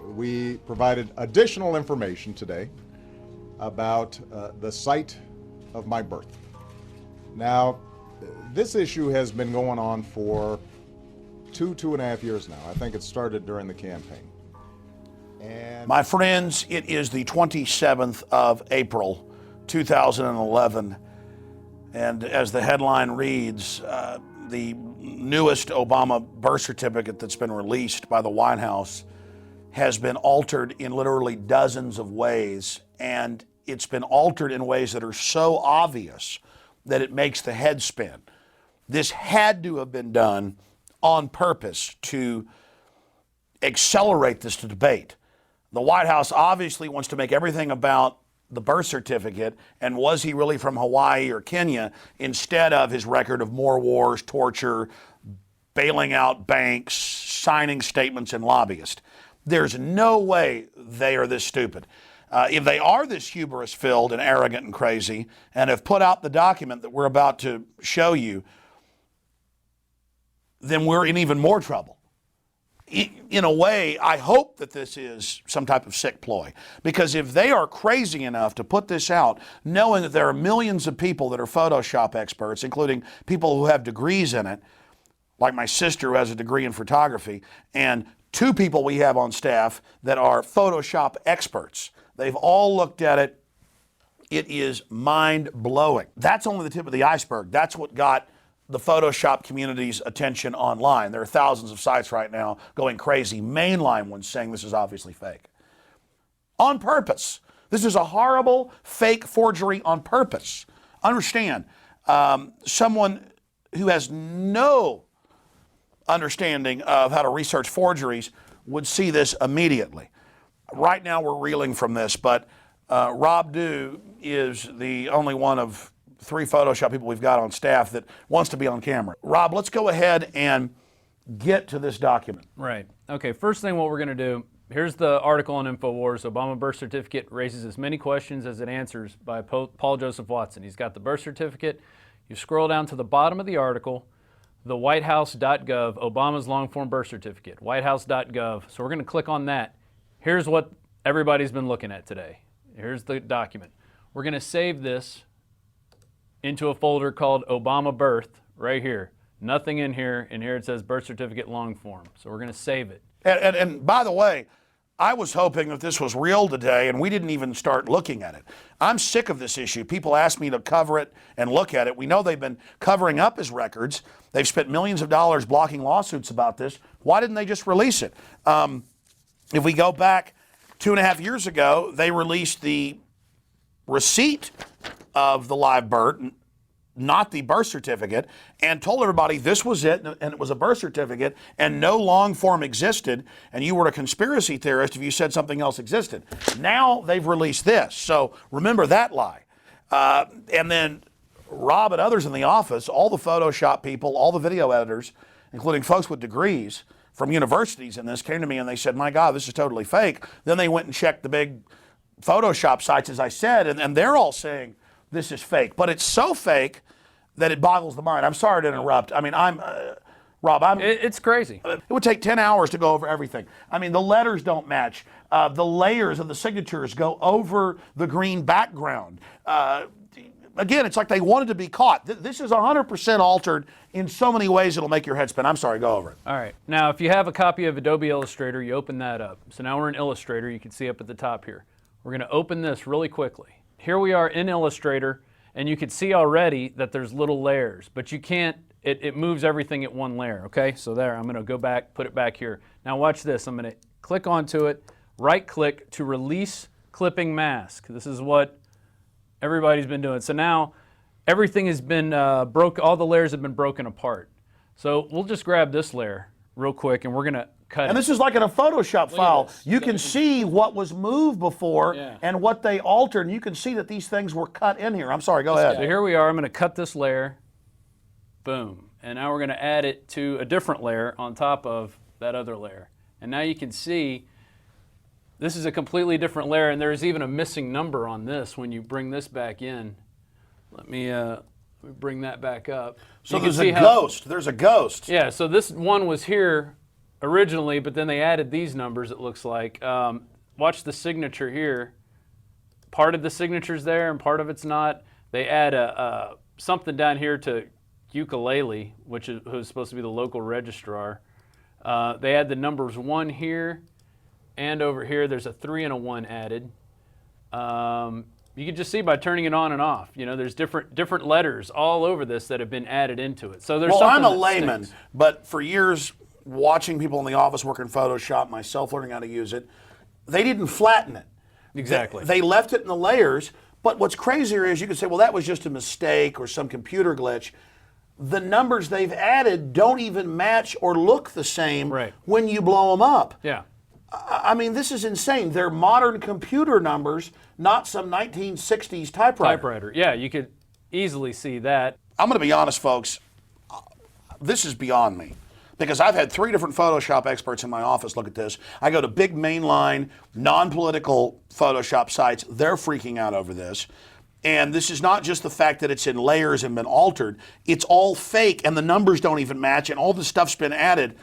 we provided additional information today about the site of my birth. Now, this issue has been going on for two and a half years now. I think it started during the campaign. And my friends, it is the 27th of April, 2011. And as the headline reads, the newest Obama birth certificate that's been released by the White House has been altered in literally dozens of ways. And it's been altered in ways that are so obvious that it makes the head spin. This had to have been done on purpose to accelerate this debate. The White House obviously wants to make everything about the birth certificate and was he really from Hawaii or Kenya, instead of his record of more wars, torture, bailing out banks, signing statements, and lobbyists. There's no way they are this stupid. If they are this hubris-filled and arrogant and crazy and have put out the document that we're about to show you, then we're in even more trouble. In a way, I hope that this is some type of sick ploy, because if they are crazy enough to put this out, knowing that there are millions of people that are Photoshop experts, including people who have degrees in it, like my sister who has a degree in photography, and 2 people we have on staff that are Photoshop experts. They've all looked at it. It is mind-blowing. That's only the tip of the iceberg. That's what got the Photoshop community's attention online. There are thousands of sites right now going crazy, mainline ones saying this is obviously fake. On purpose. This is a horrible fake forgery on purpose. Understand, someone who has no understanding of how to research forgeries would see this immediately. Right now we're reeling from this, but Rob Dew is the only one of 3 Photoshop people we've got on staff that wants to be on camera. Rob, let's go ahead and get to this document. Right. Okay, first thing what we're going to do, here's the article on Infowars. Obama birth certificate raises as many questions as it answers by Paul Joseph Watson. He's got the birth certificate. You scroll down to the bottom of the article, the whitehouse.gov, Obama's long-form birth certificate, whitehouse.gov. So we're going to click on that. Here's what everybody's been looking at today. Here's the document. We're going to save this into a folder called Obama Birth right here. Nothing in here. In here it says birth certificate long form. So we're going to save it. And by the way, I was hoping that this was real today and we didn't even start looking at it. I'm sick of this issue. People ask me to cover it and look at it. We know they've been covering up his records. They've spent millions of dollars blocking lawsuits about this. Why didn't they just release it? If we go back 2.5 years ago, they released the receipt of the live birth, not the birth certificate, and told everybody this was it, and it was a birth certificate, and no long form existed, and you were a conspiracy theorist if you said something else existed. Now they've released this, so remember that lie. And then Rob and others in the office, all the Photoshop people, all the video editors, including folks with degrees from universities in this, came to me and they said, my God, this is totally fake. Then they went and checked the big Photoshop sites, as I said, and they're all saying this is fake. But it's so fake that it boggles the mind. I'm sorry to interrupt. I mean, Rob, it's crazy. It would take 10 hours to go over everything. I mean, the letters don't match. The layers of the signatures go over the green background. Again, it's like they wanted to be caught. This is 100% altered in so many ways it'll make your head spin. I'm sorry, go over it. All right. Now, if you have a copy of Adobe Illustrator, you open that up. So now we're in Illustrator. You can see up at the top here. We're going to open this really quickly. Here we are in Illustrator, and you can see already that there's little layers, but you can't, it moves everything at one layer, okay? So there, I'm going to go back, put it back here. Now watch this. I'm going to click onto it, right-click to release clipping mask. This is what everybody's been doing. So now everything has been all the layers have been broken apart. So we'll just grab this layer real quick, and we're going to cut And it. this is like in a Photoshop file. You can see what was moved before and what they altered, and you can see that these things were cut in here. I'm sorry, go ahead. So here we are. I'm going to cut this layer. Boom. And now we're going to add it to a different layer on top of that other layer. And now you can see this is a completely different layer, and there's even a missing number on this when you bring this back in. Let me bring that back up. So there's a ghost. There's a ghost. Yeah, so this one was here originally, but then they added these numbers, it looks like. Watch the signature here. Part of the signature's there and part of it's not. They add something down here to ukulele, who's supposed to be the local registrar. They add the numbers 1 here and over here. There's a 3 and a 1 added. You can just see by turning it on and off. You know, there's different letters all over this that have been added into it. So there's something I'm a that layman, stinks. but for years watching people in the office work in Photoshop, myself learning how to use it, they didn't flatten it. Exactly. They left it in the layers. But what's crazier is you could say, well, that was just a mistake or some computer glitch. The numbers they've added don't even match or look the same when you blow them up. Yeah. I mean, this is insane. They're modern computer numbers, not some 1960s typewriter. Yeah, you could easily see that. I'm going to be honest, folks. This is beyond me. Because I've had 3 different Photoshop experts in my office look at this. I go to big mainline, non-political Photoshop sites. They're freaking out over this. And this is not just the fact that it's in layers and been altered. It's all fake, and the numbers don't even match, and all this stuff's been added.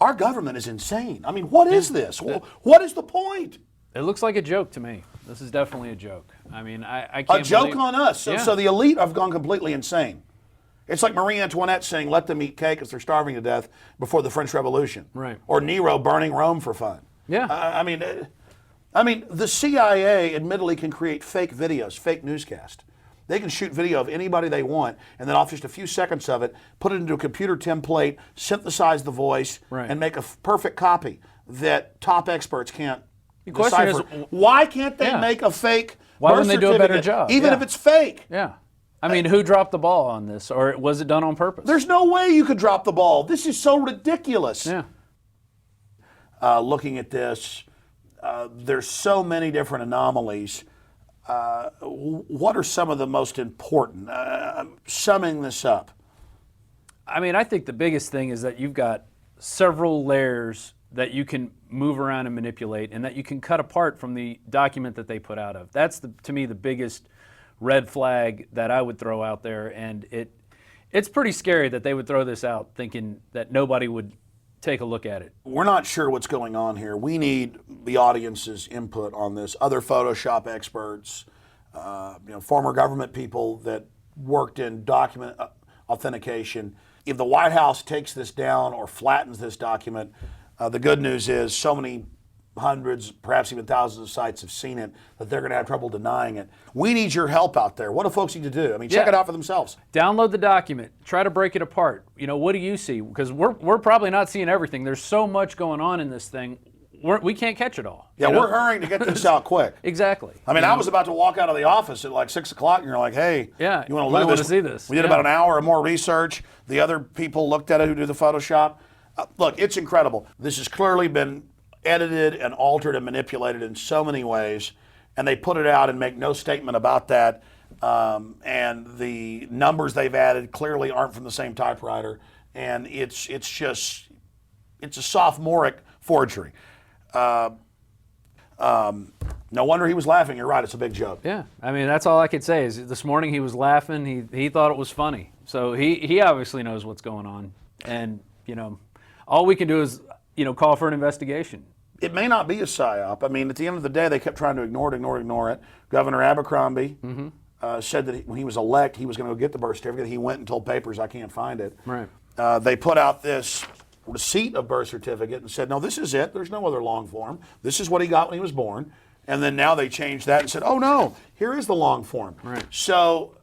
Our government is insane. I mean, what is this? What is the point? It looks like a joke to me. This is definitely a joke. I mean, I can't A joke believe... on us. So the elite have gone completely insane. It's like Marie Antoinette saying, let them eat cake because they're starving to death before the French Revolution. Right. Or Nero burning Rome for fun. Yeah. I mean, the CIA admittedly can create fake videos, fake newscast. They can shoot video of anybody they want, and then off just a few seconds of it, put it into a computer template, synthesize the voice, and make a perfect copy that top experts can't decipher. Is, why can't they make a fake Why birth wouldn't they do a better certificate, job? even if it's fake? Yeah. I mean, who dropped the ball on this, or was it done on purpose? There's no way you could drop the ball. This is so ridiculous. Yeah. Looking at this, there's so many different anomalies. What are some of the most important? Summing this up. I mean, I think the biggest thing is that you've got several layers that you can move around and manipulate, and that you can cut apart from the document that they put out of. That's, to me, the biggest red flag that I would throw out there, and it's pretty scary that they would throw this out thinking that nobody would take a look at it. We're not sure what's going on here. We need the audience's input on this. Other Photoshop experts, former government people that worked in document authentication. If the White House takes this down or flattens this document, the good news is so many hundreds, perhaps even thousands of sites have seen it that they're going to have trouble denying it. We need your help out there. What do folks need to do? I mean, check it out for themselves. Download the document. Try to break it apart. You know, what do you see? Because we're probably not seeing everything. There's so much going on in this thing. We can't catch it all. Yeah, we're hurrying to get this out quick. Exactly. I mean, I was about to walk out of the office at like 6 o'clock, and you're like, hey, you want to look at this? See this. We did about an hour or more research. The other people looked at it who do the Photoshop. Look, it's incredible. This has clearly been edited and altered and manipulated in so many ways, and they put it out and make no statement about that. And the numbers they've added clearly aren't from the same typewriter, and it's a sophomoric forgery. No wonder he was laughing. You're right, it's a big joke. Yeah, I mean, that's all I could say is this morning he was laughing. He thought it was funny. So he obviously knows what's going on, and all we can do is call for an investigation. It may not be a psyop. I mean, at the end of the day, they kept trying to ignore it. Governor Abercrombie said that when he was elected, he was going to go get the birth certificate. He went and told papers, I can't find it. Right. They put out this receipt of birth certificate and said, no, this is it. There's no other long form. This is what he got when he was born. And then now they changed that and said, oh, no, here is the long form. Right. So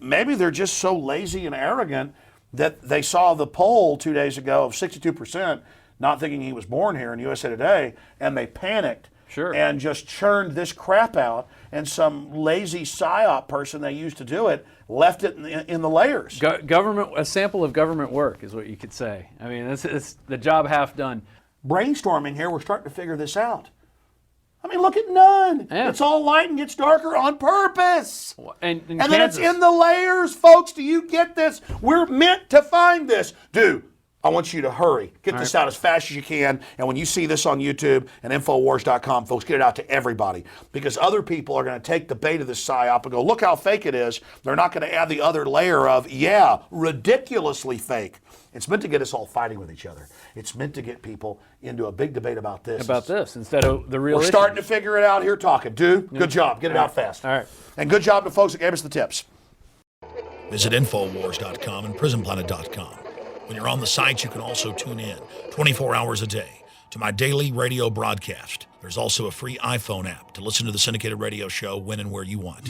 maybe they're just so lazy and arrogant that they saw the poll 2 days ago of 62%, not thinking he was born here in USA Today, and they panicked and just churned this crap out, and some lazy PSYOP person they used to do it left it in the layers. A sample of government work is what you could say. I mean, it's the job half done. Brainstorming here, we're starting to figure this out. I mean, look at none. Yeah. It's all light and gets darker on purpose. And then it's in the layers, folks. Do you get this? We're meant to find this. Do I want you to hurry. Get this out as fast as you can. And when you see this on YouTube and Infowars.com, folks, get it out to everybody. Because other people are going to take the bait of this psyop and go, look how fake it is. They're not going to add the other layer of, yeah, ridiculously fake. It's meant to get us all fighting with each other. It's meant to get people into a big debate about this. Instead of the real We're issue. starting to figure it out here talking. Good job. Get it out fast. All right. And good job to folks that gave us the tips. Visit Infowars.com and PrisonPlanet.com. When you're on the sites, you can also tune in 24 hours a day to my daily radio broadcast. There's also a free iPhone app to listen to the syndicated radio show when and where you want.